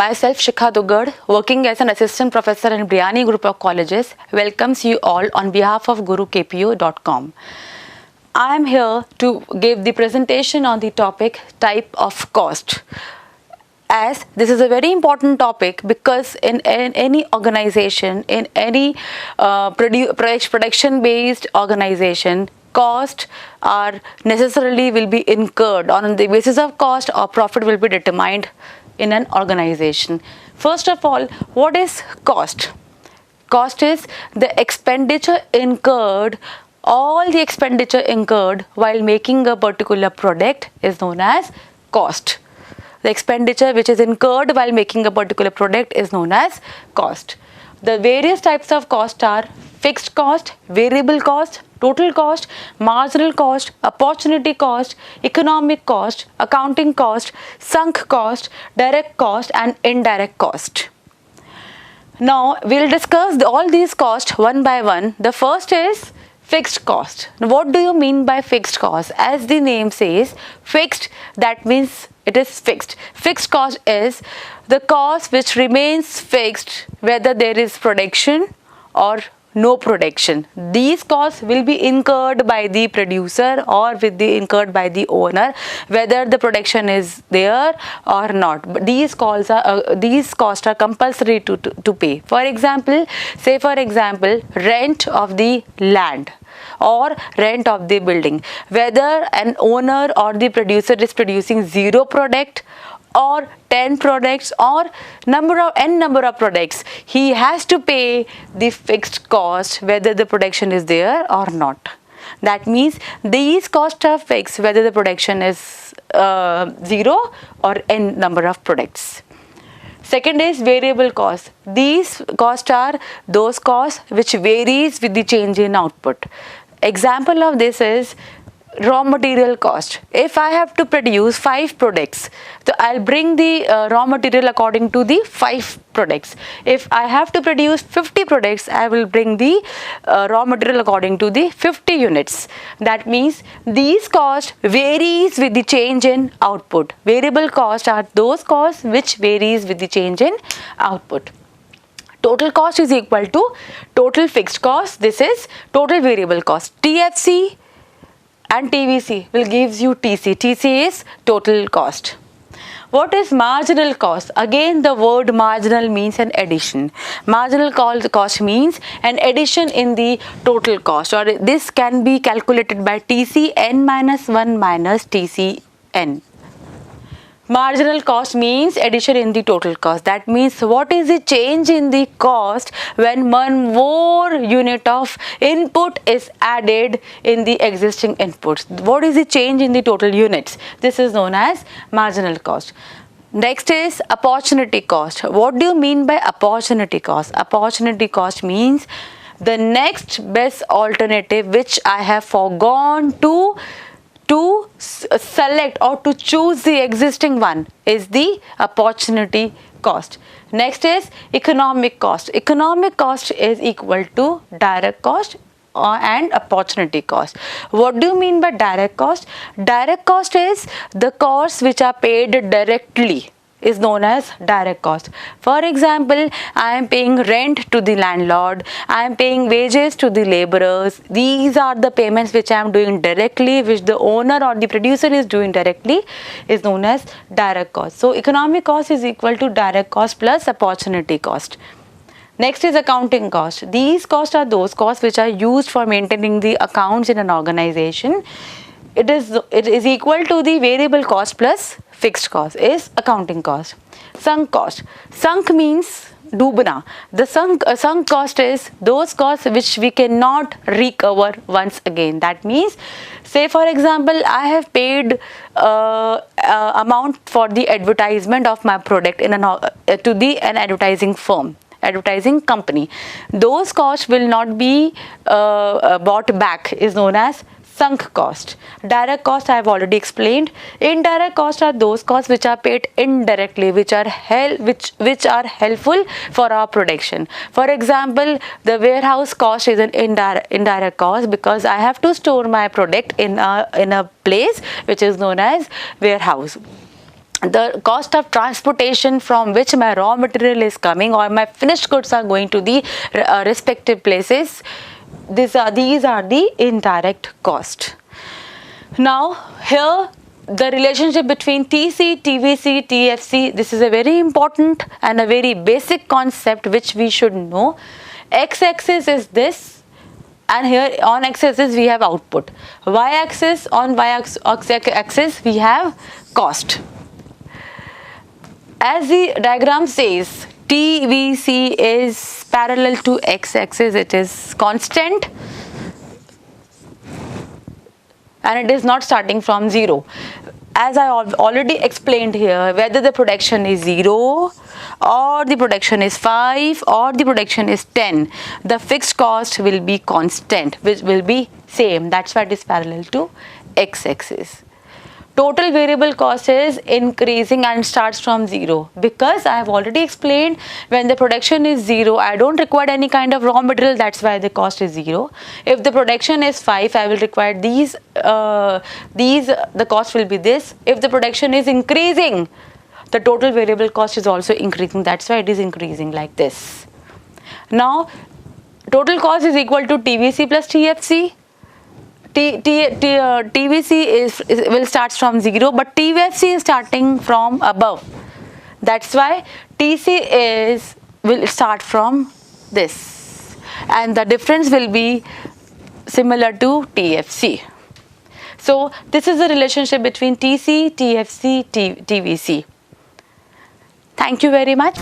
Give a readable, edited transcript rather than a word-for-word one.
Myself, Shikha Dugad, working as an assistant professor in Briani Group of Colleges, welcomes you all on behalf of GuruKPO.com. I am here to give the presentation on the topic type of cost. As this is a very important topic because in any organization, in any production-based organization, cost are necessarily will be incurred. On the basis of cost or profit will be determined in an organization. First of all, what is cost? Cost is the expenditure incurred. All the expenditure incurred while making a particular product is known as cost. The expenditure which is incurred while making a particular product is known as cost. The various types of cost are fixed cost, variable cost, total cost, marginal cost, opportunity cost, economic cost, accounting cost, sunk cost, direct cost and indirect cost. Now we will discuss all these costs one by one. The first is fixed cost. Now, what do you mean by fixed cost? As the name says, fixed, that means it is fixed. Fixed cost is the cost which remains fixed whether there is production or no production. These costs will be incurred by the producer or incurred by the owner whether the production is there or not. But these costs are compulsory to pay. For example, rent of the land or rent of the building. Whether an owner or the producer is producing 0 product or 10 products or n number of products, he has to pay the fixed cost whether the production is there or not. That means these costs are fixed whether the production is 0 or n number of products. Second is variable cost. These costs are those costs which varies with the change in output. Example of this is raw material cost. If I have to produce 5 products, so I'll bring the raw material according to the 5 products. If I have to produce 50 products, I will bring the raw material according to the 50 units. That means these costs varies with the change in output. Variable costs are those costs which varies with the change in output. Total cost is equal to total fixed cost. This is total variable cost. TFC and TVC will gives you TC. TC is total cost. What is marginal cost? Again, the word marginal means an addition. Marginal cost means an addition in the total cost, or this can be calculated by TCN minus 1 minus TCN. Marginal cost means addition in the total cost. That means what is the change in the cost when one more unit of input is added in the existing inputs. What is the change in the total units? This is known as marginal cost. Next is opportunity cost. What do you mean by opportunity cost? Opportunity cost means the next best alternative which I have forgone to select or to choose the existing one is the opportunity cost. Next is economic cost. Economic cost is equal to direct cost and opportunity cost. What do you mean by direct cost? Direct cost is the costs which are paid directly is known as direct cost. For example, I am paying rent to the landlord, I am paying wages to the laborers. These are the payments which I am doing directly, which the owner or the producer is doing directly, is known as direct cost. So economic cost is equal to direct cost plus opportunity cost. Next is accounting cost. These costs are those costs which are used for maintaining the accounts in an organization. It is equal to the variable cost plus fixed cost is accounting cost. Sunk cost. Sunk means dubna. The sunk cost is those costs which we cannot recover once again. That means, say for example, I have paid amount for the advertisement of my product in an advertising firm, advertising company. Those costs will not be bought back, is known as sunk cost. Direct cost I have already explained. Indirect costs are those costs which are paid indirectly, which are helpful for our production. For example, the warehouse cost is an indirect cost because I have to store my product in a place which is known as warehouse. the cost of transportation from which my raw material is coming or my finished goods are going to the respective places. These are the indirect cost. Now here the relationship between TC, TVC, TFC, this is a very important and a very basic concept which we should know. X-axis is this, and here on x-axis we have output. Y-axis, on y-axis we have cost. As the diagram says, TVC is parallel to x-axis, it is constant and it is not starting from 0. As I already explained here, whether the production is 0 or the production is 5 or the production is 10, the fixed cost will be constant, which will be same. That's why it is parallel to x-axis. Total variable cost is increasing and starts from 0, because I have already explained when the production is 0, I don't require any kind of raw material, that's why the cost is 0. If the production is 5, I will require these, the cost will be this. If the production is increasing, the total variable cost is also increasing, that's why it is increasing like this. Now, total cost is equal to TVC plus TFC. TVC will start from 0, but TFC is starting from above. That's why TC will start from this, and the difference will be similar to TFC. So this is the relationship between TC, TFC, TVC. Thank you very much.